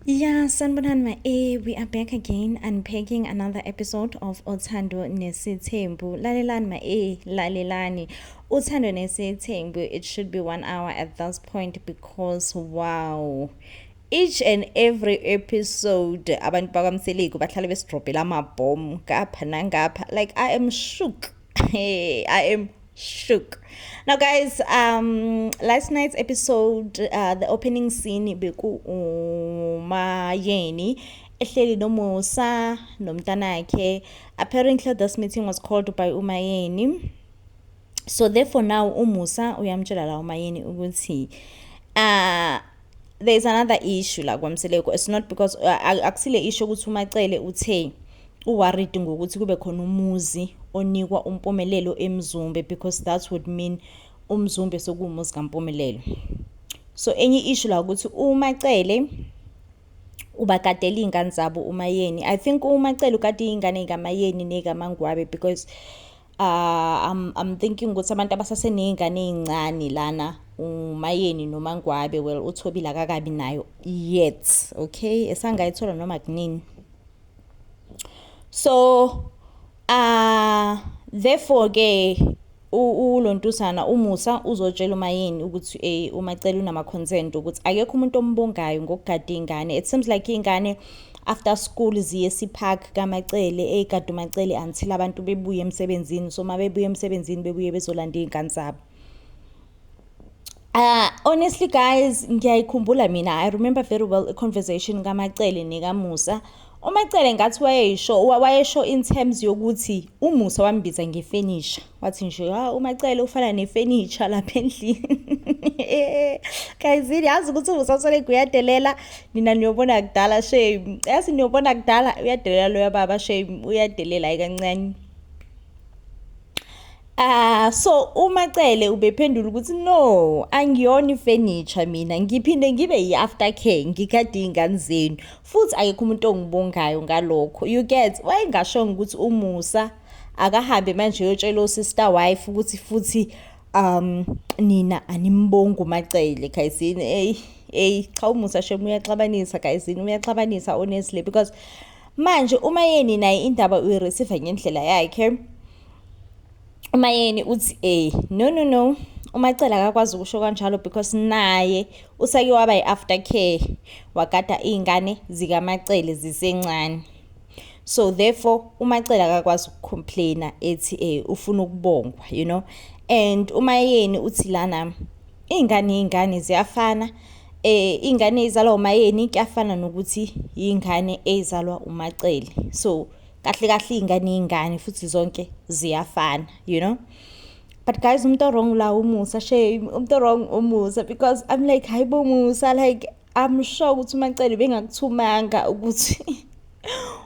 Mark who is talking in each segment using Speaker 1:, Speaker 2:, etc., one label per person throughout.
Speaker 1: Yeah, sanibonani we are back again unpacking another episode of Uthando Nesithembu. Lalelani lalelani. Uthando Nesithembu, it should be 1 hour at this point because wow. Each and every episode abantu bakamseliku bahlale besidropela amabhomu ngapha nangapha. Like I am shook. Hey, I am shook. Now guys, last night's episode, the opening scene beku umayeni ehleli nomusa nomntanakhe. Apparently this meeting was called by umayeni. So therefore now umusa uyamtshela la umayeni ukuthi there's another issue la kwamseleko. It's not because akusile issue ukuthi umacele uthe uworried ngokuthi kube khona umuzi onikwa umpomelelo eMzumbe, because that would mean uMzumbe sokumuzi kaMpomelelo. So enye issue la ukuthi umacele ubakadela ingane zabo umayeni. I think umacele ukade ingane kamayeni nekaMangwabe because I'm thinking ukuthi abantu abasasenezingane ezincane lana umayeni noMangwabe, well uThobile akakabi nayo yet, okay, esangayithola noma kunini. So therefore ke ulontusana umusa uzotshela umayeni ukuthi umacela unama consent ukuthi akekho umuntu ombongayo ngokugada ingane. It seems like ingane after school ziye sipark kamacele egada umacele until abantu bebuye emsebenzini. So mabebuye emsebenzini bebuye bezolanda izingane zabo. Honestly guys, ngiyayikhumbula mina, I remember very well a conversation kamacele nekamusa. Umacele ngathi wayesho in terms yokuthi umusa wambiza ngefurniture. Wathi nje umacele ufana nefurniture lapha endlini. Guys, yazi ukuthi umusa sole kuyadelela, nina niyobona kudala shame. Yazi niyobona kudala uyadelela lo yababa shame, uyadelela kancane. So umacele ubephendula ukuthi no, angiyona furniture mina, ngiphinde ngibe yi-aftercare, ngikade ingane zenu, futhi akekho umuntu ongibongayo ngalokho. You get, wayengasho ukuthi umusa akahambe manje uyotshela usister wife ukuthi futhi nina animbonga umacele. Khayisini cha umusa shemu uyaxabanisa guysini, uyaxabanisa honestly, because manje umayeni naye indaba uyireceive ngendlela yakhe. Umayeni uthi no umacela akakwazi ukusho kanjalo because naye usake waba yi-aftercare wagada izingane zikamacele zisencane. So therefore umacela akakwazi ukucomplaina ethi ufuna ukubongwa, you know. And umayeni uthi lana izingane ziyafana, izingane ezalwa umayeni kuyafana nokuthi izingane ezalwa umacele. So kahle ingane futhi zonke ziyafana, you know. But guys, umntu wrong la umusa shame, umntu wrong umusa, because I'm like hayibo musa, like I'm sure ukuthi umacele bengakuthumanga ukuthi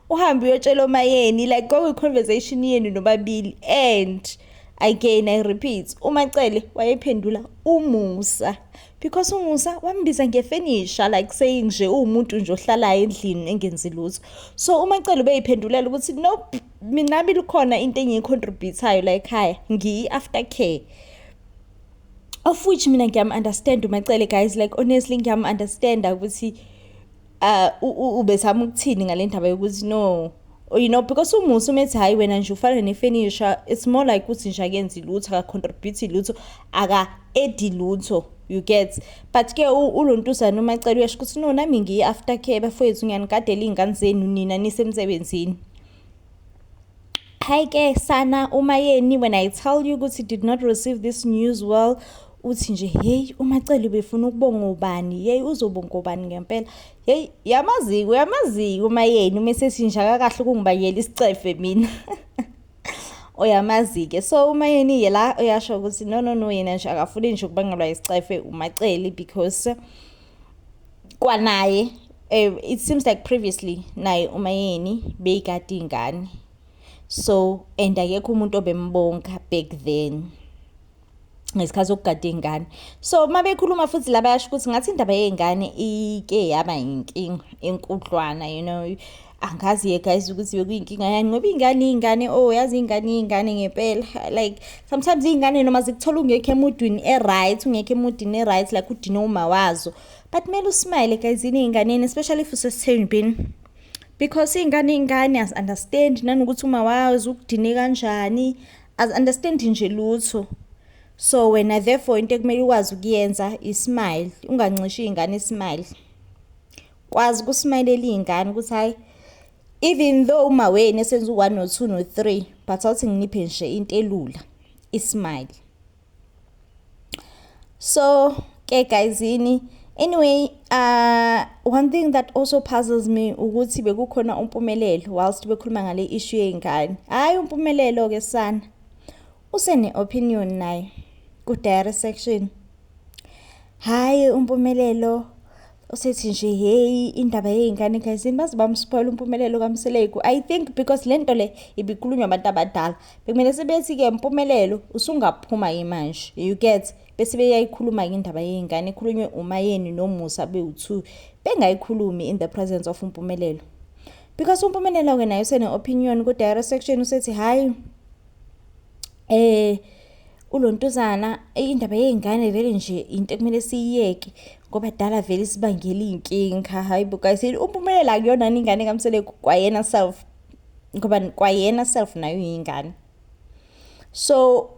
Speaker 1: uhambe uyotshela umayeni, like go conversation yenu nobabili. And again I repeat, umacele wayephendula umusa because umusa wambiza ngefurniture, like saying nje umuntu nje ohlala endlini engenzi lutho. So umacele ubeyiphendulela ukuthi nope, mina likhona into engiyicontributayo like haya ngiyi-aftercare. Of which mina ngiyam-understand umacele guys, like honestly ngiyam-understand ukuthi ubezama ukuthini ngale ndaba yokuthi no, you know, because umusa umethi hayi wena nje ufana ne-furniture, it's more like ukuthi nje akenzi lutho, akacontribute lutho, aka-edi lutho, you get. But ke ulontusana umacele uyasho ukuthi no, nami ngiyi-aftercare bafowethu, ngiyanigadela izingane zenu nina nisemsebenzini. Hayi ke sana umayeni, when I tell you ukuthi did not receive this news well, uthi nje hey umacele ubefuna ukubonga ubani, hey uzobonga ubani ngempela, hey yamazi umayeni umese nje kahle ukungibanyela isicefe mina. Oyamazi ke. So umayeni yela uyasho ukuthi no yena nje akafuni nje ukubangelwa isicefe umacele because kwanaye it seems like previously naye umayeni beyikade ingane. So and akekho umuntu obembonga back then ngesikhathi sokugada ingane. So mabekhuluma futhi la bayasho ukuthi ngathi indaba yezingane ike yaba inkinga enkudlwana, you know. Angazi ye guys ukuthi bekuyinkinga yani ngoba ingane yazi ingane ngempela, like sometimes ingane noma zikuthola ungekho emudini right, like udine uma wazo, but kumele usmile guyzini ey'nganeni, especially if usesithembeni, because iy'ngane as-understand nanokuthi uma wazi ukudine kanjani, as-understand nje lutho. So wena therefore into ekumele ukwazi ukuyenza ismile, unganxishi iy'ngane ismile. Kwazi ukusmayilela iy'ngane ukuthi hayi, even though uma wena esenza u-1 no-2 no-3 but awuthi nginiphe nje into elula, ismile. So ke guyzini, anyway, one thing that also puzzles me ukuthi bekukhona umpumelelo whilst bekhuluma ngale issue yey'ngane. Hayi umpumelelo ke sana, usene-opinion naye ku-diary section. Hayi umpumelelo usethi nje hey indaba yey'ngane guyzini baze bamspoil umpumelelo kaMseleku. I think because lento le ibikhulunywa abantu abadala, bekumele sebethi-ke mpumelelo usungaphuma manje, you get, bese beyayikhuluma indaba yey'ngane ekhulunywe uMayeni noMusa bewu-2, bengayikhulumi in the presence of umpumelelo. Because umpumelelo ke naye usene-opinion ku-diary section, usethi hayi uLontuzana indaba yey'ngane vele nje into ekumele siyiyeke ngoba dala vele sibangela iy'nkinga. Hayi bo guyzini, umpumelelo akuyona ingane kaMseleku, kwayena self, ngoba kwayena self nayo yingane. So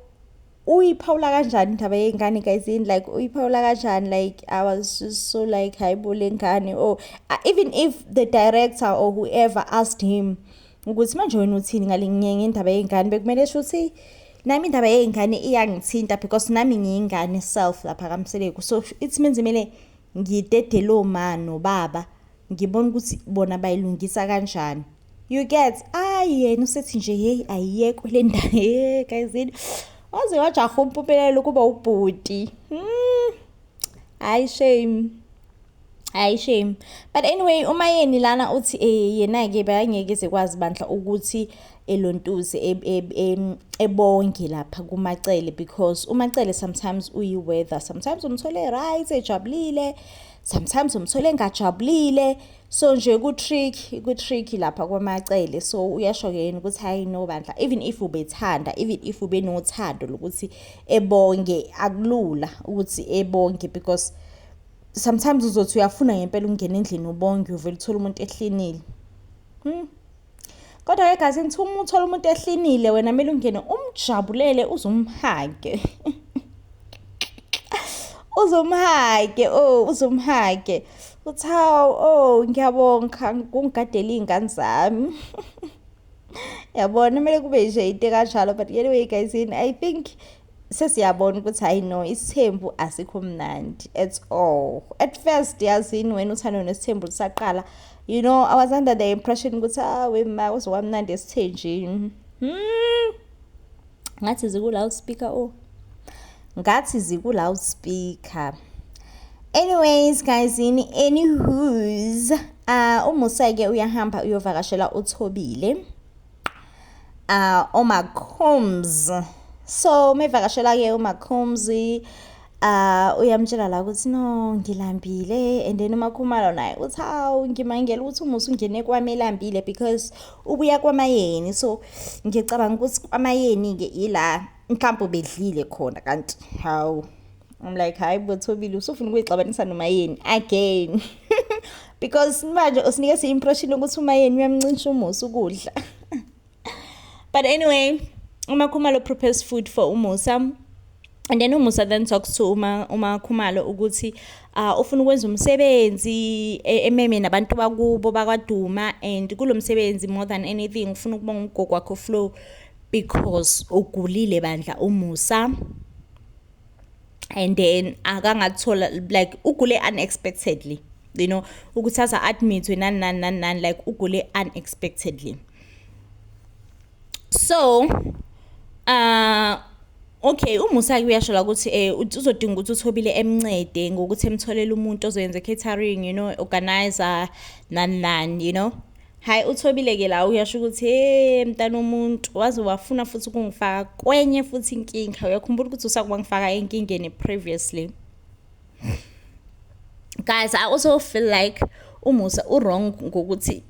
Speaker 1: uyiphawula kanjani indaba yey'ngane guyzini, like uyiphawula kanjani, like I was just so like hayi bo le ngane. Or even if the director or whoever asked him ukuthi manje wena uthini ngale indaba yey'ngane, bekumele shuthi nami indaba yey'ngane iyangithinta because nami ngiyingane self lapha kaMseleku. So it means kumele ngidede lo ma nobaba ngibona ukuthi bona bayilungisa kanjani, you get. Yena usethi nje hey ayiyekwe le ndaba guyzini, waze wajaha umpumelelo kuba ubhuti. Hayi shame. But anyway, uMayeni lana uthi yena-ke bayangeke zekwazi bandla ukuthi eLontuze ebonge lapha kuMacele, because uMacele sometimes uyi-weather, sometimes umthole right ejabulile, sometimes umthole engajabulile. So nje ku-tricky lapha kwaMacele. So uyasho-ke yena ukuthi hayi no bandla, even if ubethanda, even if ube nothando lokuthi ebonge, akulula ukuthi ebonge, because sometimes uzothi uyafuna ngempela ukungena endlini ubonge, uvele uthola umuntu ehlinile. Kodwa ke guyzini, ngithi uma uthola umuntu ehlinile wena kumele ungene umjabulele, uzumhage. Uzumhage uthi hawu ngiyabonga kungigadela iy'ngane zami. Yabona kumele kube nje into kanjalo. But anyway guyzini, I think sesiyabona ukuthi hayi no, isithembu asikho mnandi at all. At first yazini wena uthando nesithembu lisaqala, you know, I was under the impression ukuthi wema uzowamnandi esithenjini. Ngathi ziku-loudspeaker. Anyways guyzini, anywho's uMusa-ke uyahamba uyovakashela uThobile uMacombs. So mevakashela-ke uMacombs uyamtshela la ukuthi no ngilambile, and then uMakhumalo naye uthi hawu ngimangela ukuthi uMusa ungene kwami elambile because ubuya kwaMayeni. So ngicabanga ukuthi kwaMayeni-ke ila mhlawumbe bedlile khona, kanti hawu I'm like hayi bo Thobile usufuna ukuyixabanisa noMayeni again. Because manje usinike impression ukuthi uMayeni uyamncintsha uMusa ukudla. But anyway, uMakhumalo prepares food for uMusa, and then uMusa then talks to uMakhumalo ukuthi ufuna ukwenza umsebenzi ememe nabantu bakubo bakwaDuma, and kulo msebenzi more than anything ufuna ukubonga ugogo wakho Flow because ugulile bandla uMusa. And then akangathola like ugule unexpectedly, you know, ukuthi aza admitwe nani like ugule unexpectedly. So okay, uMusa uyashola ukuthi uzodinga ukuthi uThobile emncede ngokuthi emtholele umuntu ozoyenza catering, you know, organizer nani, you know. Hayi uThobile ke la uyasho ukuthi mntana umuntu waze wafuna futhi ukungifaka kwenye futhi inkinga. Uyakhumbula ukuthi usakuba ngifaka enkingeni previously. Guys, I also feel like uMusa wrong ngokuthi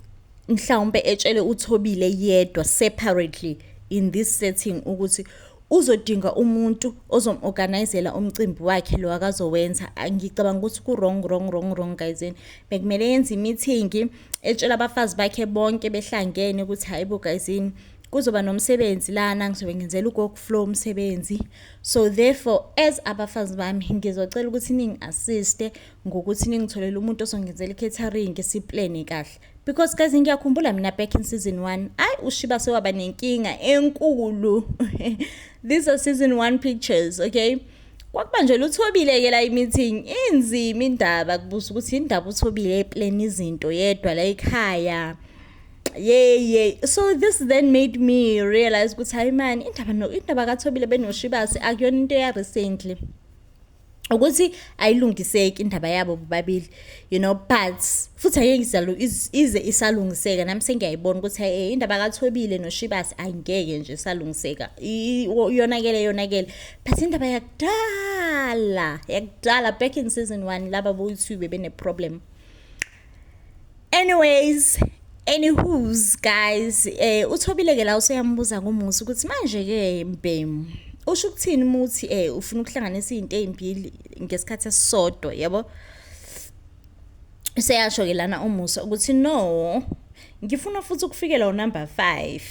Speaker 1: mhlawumbe etshele uThobile yedwa separately in this setting ukuthi uzodinga umuntu ozomorganizela umcimbi wakhe lo akazowenza. Ngicabanga ukuthi ku-wrong guys. Bekumele yenze i-meeting etshela abafazi bakhe bonke behlangene ukuthi hayi bo guys, kuzoba nomsebenzi lana, ngizobe ngenzela ukokuflow umsebenzi. So therefore as abafazi bami ngizocela ukuthi ningi-assiste ngokuthi ningitholele umuntu ozongenzela i-catering, siplane kahle. Because guys, ngiyakhumbula mina back in season 1, uShiba sewaba nenkinga enkulu. These are season 1 pictures, okay? Kwakubanjela uThobile ke la i-meeting, inzima indaba, kubuza ukuthi indaba uThobile eplane izinto yedwa la ekhaya. So this then made me realize ukuthi hayi man, indaba kaThobile benoShibasi akuyona into ya recently, ukuthi ayilungiseki indaba yabo bobabili, but futhi ayeke ize isalungiseka. Nami sengiyayibona ukuthi hayi indaba kaThobile noShibasi angeke nje isalungiseka, yonakele, but indaba yakudala back in season 1 laba boyi-2 bebene problem. Anywho's guys, uThobile ke la useyambuza ngoMusa ukuthi manje ke Mbemu usho ukuthini muthi ufuna ukuhlanganisa izinto ezimbili ngesikhathi esisodwa, yabo? Seyasho ke lana uMusa ukuthi no, ngifuna futhi ukufikela unumber 5,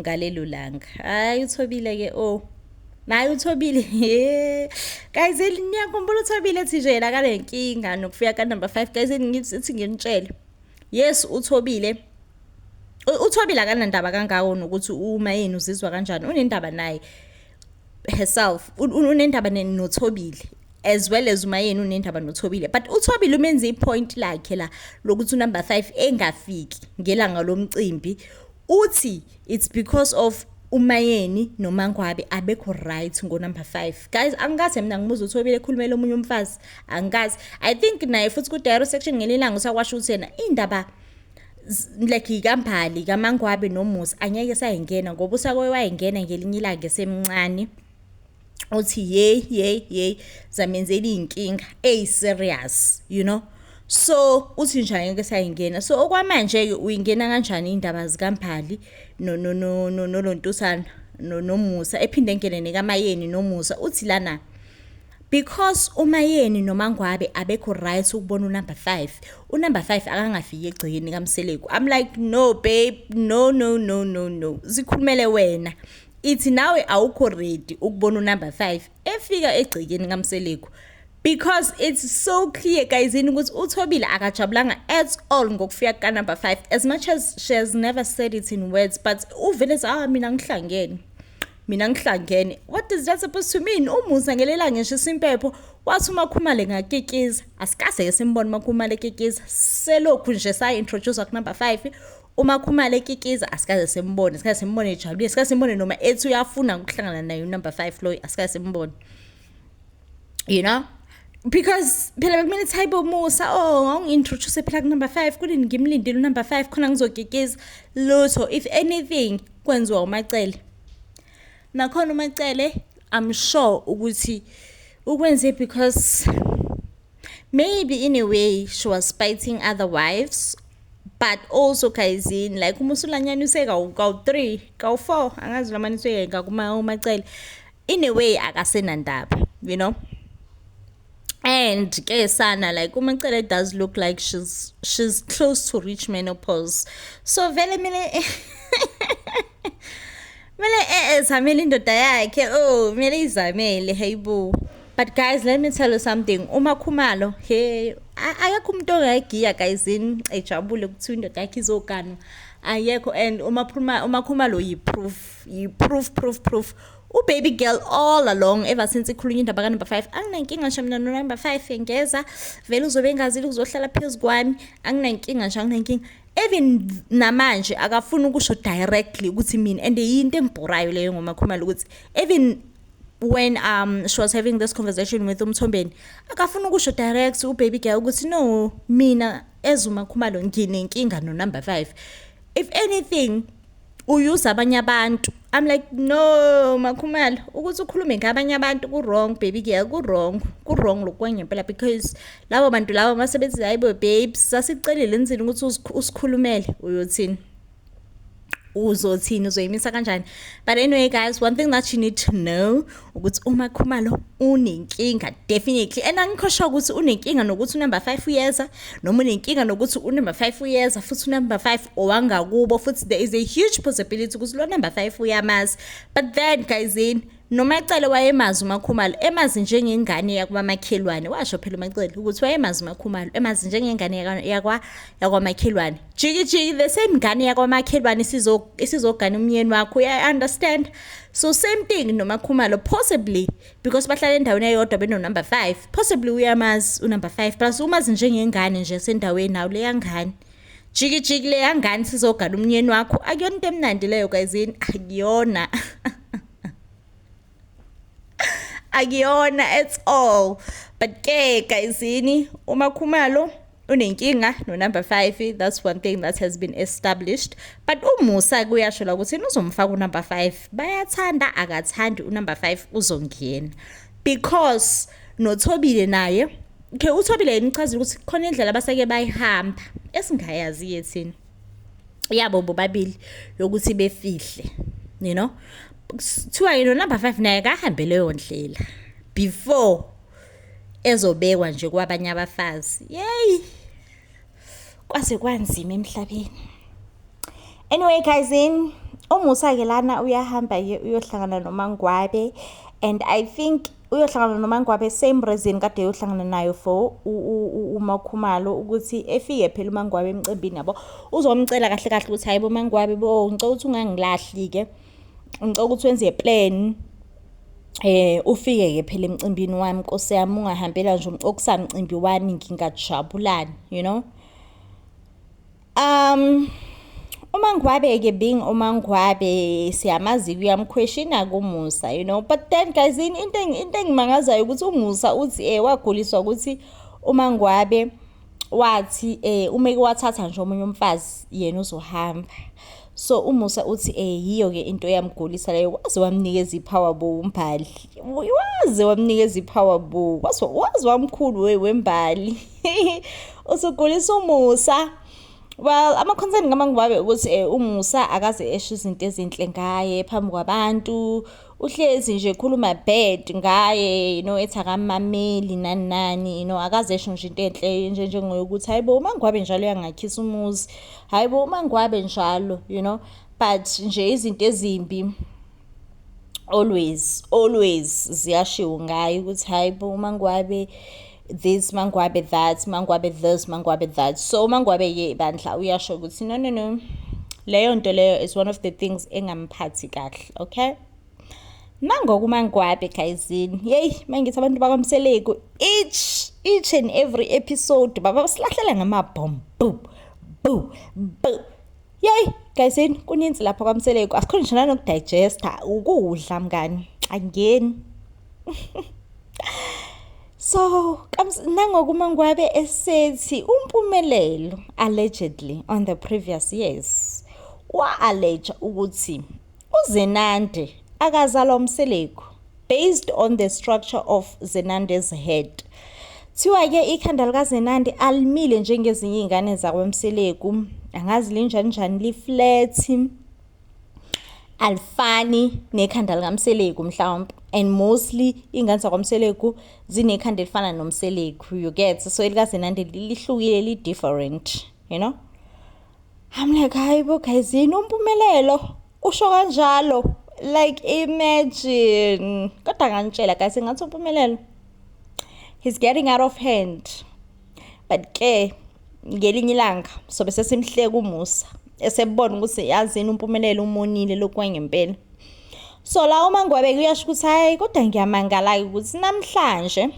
Speaker 1: ngalelo langa. Hayi uThobile ke naye uThobile guys, niyakhumbula uThobile ethi nje la kale nkinga nokufika ka number 5 guys, ngithi nginitshele. Yes, uThobile akanandaba kangako nokuthi uma yena uzizwa kanjani. Unendaba naye herself, unendaba noThobile as well as uma yena unendaba noThobile. But uThobile umenze ipoint lakhe la lokuthi number 5 engafiki ngelanga lomcimbi, uthi it's because of uMayeni noMangwabi abekho right ngo number 5. Guys, angazi mina ngibuza uThobile ekhulumela omunye umfazi, angazi. I think naye futhi ku direct section ngelilanga usakwasho ukuthi yena indaba like ikampali kaMangwabi noMusa angeke sayingena ngoba usakwe wayengena ngelinye ilanga esemncane. Uthi yey zamenzela inkinga serious, so uthi nje angeke sayingena. So okwamanje ke uyingena kanjani indaba zikampali noNontusana noMusa ephinde ngene nekaMayeni noMusa? Uthi lana because uMayeni noMangwabi abekho right ukubona unumber 5. Unumber 5 akangafiki egcikeni kaMseleku. I'm like no babe, no, zikhulumele wena. Ithi nawe awukho ready ukubona unumber 5 efika egcikeni kaMseleku. Because it's so clear guys ukuthi uThobile akajabulanga at all ngokufika ka number 5, as much as she has never said it in words, but uvele mina ngihlangene. What is that supposed to mean? uMusa ngelela ngisho simpepho wathi uMakhumalo ngakekiza, asikase simbone uMakhumalo ekekiza, selokhu nje sa introduce ku number 5 uMakhumalo ekekiza, asikaze simbone ejabulile, asikaze simbone noma ethi uyafuna ukuhlangana naye number 5 lo, asikaze simbone, because phela bekumele type uMusa ngintroduce phela ku number 5 kudini ngimlindile number 5 khona ngizogekiza lutho. If anything kwenziwa uMacele, nakhona uMacele I'm sure ukuthi ukwenze because maybe in a way she was spiting other wives, but also guys like umusulanyana useka ka3 ka4 angazi lamaniswe ngakuma uMacele, in a way akasenandaba, and ke sana like uMacele does look like she's close to reach menopause. So vele mele ezamele indoda yakhe, mele izamele, hayibo. But guys, let me tell you something. uMakhumalo akekho umuntu ongayigiya guys ejabule ukuthi indoda yakhe izogana, ayekho. And uMakhumalo yi-proof. Baby girl all along ever since ikhulunywa indaba ka number 5, anginankinga nje mina no number 5 ngeza vele uzobe engazile uzohlala phezulu kwami, anginankinga. Even namanje akafuna ukusho directly ukuthi mina, and yinto engibhorayo leyo ngoMakhumalo ukuthi even when she was having this conversation with uMthombeni, akafuna ukusho direct baby girl ukuthi no, mina as uMakhumalo nginenkinga no number 5. If anything uyuza abanye abantu. I'm like no Makhumalo, ukuthi ukhulume ngabanye abantu ku-wrong baby girl, ku-wrong lokwangempela, because labo bantu labo masebethi hayibo babes sasicelile enzini ukuthi usikhulumele, uyothini? uzothini uzoyimisa kanjani. But anyway guys, one thing that you need to know ukuthi uma Khumalo unenkinga definitely, and angikho sure ukuthi unenkinga nokuthi number 5 uyeza noma unenkinga nokuthi number 5 uyeza futhi number 5 owangakubo, futhi there is a huge possibility ukuthi lo number 5 uyamazi. But then guys, noma ecele wayemazi uMakhumalo, emazi njengengane yakwamakhelwane. Washo phela uMacele ukuthi wayemazi uMakhumalo, emazi njengengane yakwamakhelwane. Jiki the same ngane yakwamakhelwane isizogana umyeni wakho, I understand. So same thing noMakhumalo, possibly because bahlala endaweni eyodwa beno number 5, possibly uyamazi number 5, plus umazi njengengane nje sendaweni nawo leya ngane. Jiki leya ngane sizogana umyeni wakho, akuyona into emnandi leyo guys, akuyona. Akuyona at all. But guys, uMakhumalo unenkinga no number 5, that's one thing that has been established. But uMusa kuyasho la ukuthi uzomfaka number 5, bayathanda akathandi number 5 uzongena, because noThobile naye uThobile nichazile ukuthi khona indlela abaseke bayihamba esingayazi yethini yabo bobabili yokuthi befihle, you know. Kuthiwa number 5 naye kahambe leyo ndlela before ezobekwa nje kwabanye abafazi. Yey, kwase kwanzima emhlabeni. Anyway guys, uMusa ke lana uyahamba uyohlangana noMangwabe, and I think uyohlangana noMangwabe same reason kade uyohlangana nayo for uMakhumalo, ukuthi efike phela uMangwabe emcimbini yabo uzomcela kahle kahle ukuthi hayibo Mangwabe bo ngicela ukuthi ungangilahli ke, ngicela ukuthi wenze plan ufike ke phela emcimbini wami, Nkosi yami, ungahambela nje okusamcimbi wami ngingajabulani, you know. uMangwabe ke being uMangwabe siyamazi uyamquestiona kuMusa, you know. But then guys, into engimangazayo ukuthi uMusa uthi waguliswa ukuthi uMangwabe wathi uma wathatha nje omunye umfazi yena uzohamba. So uMusa uthi yiyo ke into yamgulisa leyo, waze wamnikeza ipower bo uMbali, waze wamnikeza ipower bo, waze wamkhulu wembali. Usugulisa uMusa. Well, ama-concern kaMangwabe ukuthi uMusa akaze esho izinto ezinhle ngaye phambi kwabantu, uhlezi nje khuluma bad ngaye, you know, ethi akamameli nani, you know, akaze esho nje into enhle njengokuthi hayibo uMangwabe njalo uyangakhisa umuzi, hayibo uMangwabe njalo, you know. But nje izinto ezimbi always ziyashiwo ngaye ukuthi hayibo uMangwabe this, Mangwabe that, Mangwabe this, Mangwabe that. So Mangwabe ye bandla uyasho ukuthi no, leyo nto leyo is one of the things engamphathi kahle, okay. Mango kuMangwabe guys, yey mangithi abantu bakaMseleku each and every episode baba silahlela ngamabomb boo. Yey guys, kuninzi lapha kwaMseleku, asikhona nje nanokudigesta ukudla mngani angeni. So nangoku uMangwabe esethi uMpumelelo allegedly on the previous years wa-allege ukuthi uZenande akazalwa uMseleku based on the structure of Zenande's head. Thiwa ke ikhanda likaZenande alimile njengezinye izingane zakwaMseleku, angazi linjani li-flat, alifani nekhanda likaMseleku mhlawumbe, and mostly ingane zakwaMseleku zinekhanda elifana noMseleku, you get. So elikaZenande lihlukile, li-different, you know. I'm like hayibo guys, uMpumelelo usho kanjalo, like imagine. Kodwa ngantshela guys, ngathi uMpumelelo he's getting out of hand. But ke ngelinye ilanga sobe sesimhleka uMusa esebona ukuthi yazini uMpumelelo umonile lokwangempela. So la uMangwabe kuyasho ukuthi hayi kodwa ngiyamangala ukuthi namhlanje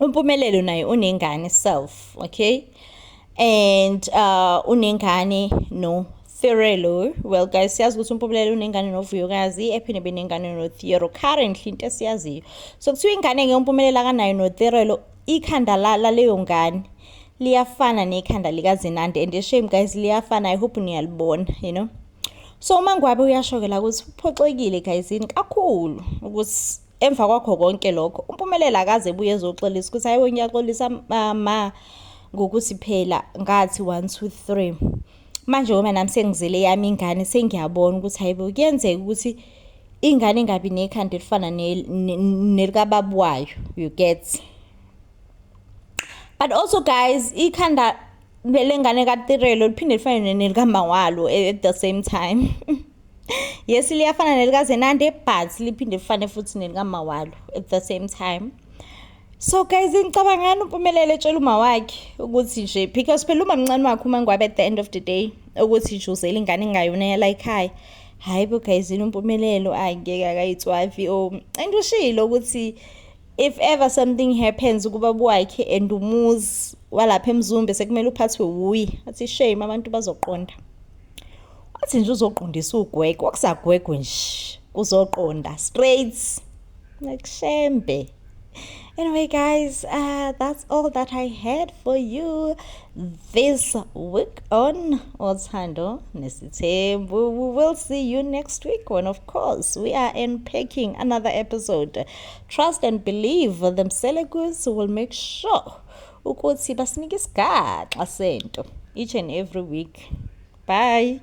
Speaker 1: uMpumelelo naye unengane self, okay, and unengane no Thirelo. Well guys, siyazi ukuthi uMpumelelo unengane noVuyokazi, ephinde benengane noThero currently into esiyaziyo. So kuthiwa ingane ngeUmpumelelo akanayo noThirelo, ikhanda la leyo ngane liyafana nekhanda likaZenande, and shame guys liyafana, I hope niyalibona, you know. So uMangwabe uyashokela ukuthi uphoxekile guys kakhulu ukuthi emva kwakho konke lokho uMpumelelo akaze buye ezoxolisa ukuthi hayibo ngiyaxolisa mama ngokuthi phela ngathi 1 2 3. manje uma nami sengizele yami ingane sengiyabona ukuthi hayibo kuyenzeka ukuthi ingane ingabi nekhanda elifana nelikababu wayo, you get. But also guys, ikhanda lengane kaTirelo liphinde lifane nelikamawalo at the same time. Yes, liyafana nelikaZenande but liphinde lifane futhi nelikamawalo at the same time. So guys, ngicabangani uMpumelelo etshela uma wakhe ukuthi nje because phela uma mncane wakhe uma ngwabe at the end of the day ukuthi nje uzela ingane engayona yala ekhaya. Hayibo guys, uMpumelelo angeke akayitswavi and ushilo ukuthi if ever something happens kubaba wakhe and umuzi walapha eMzumbe sekumele uphathwe uyi athi shame abantu bazoqonda. Athi nje uzoqondisa ugwegwe wakusagwegwe nje uzoqonda straight like shembe. Anyway guys, that's all that I had for you this week on Othando Nesithembu. We will see you next week when of course we are unpacking another episode. Trust and believe them Selegus will make sure ukuthi basinike isigaxa sento each and every week. Bye.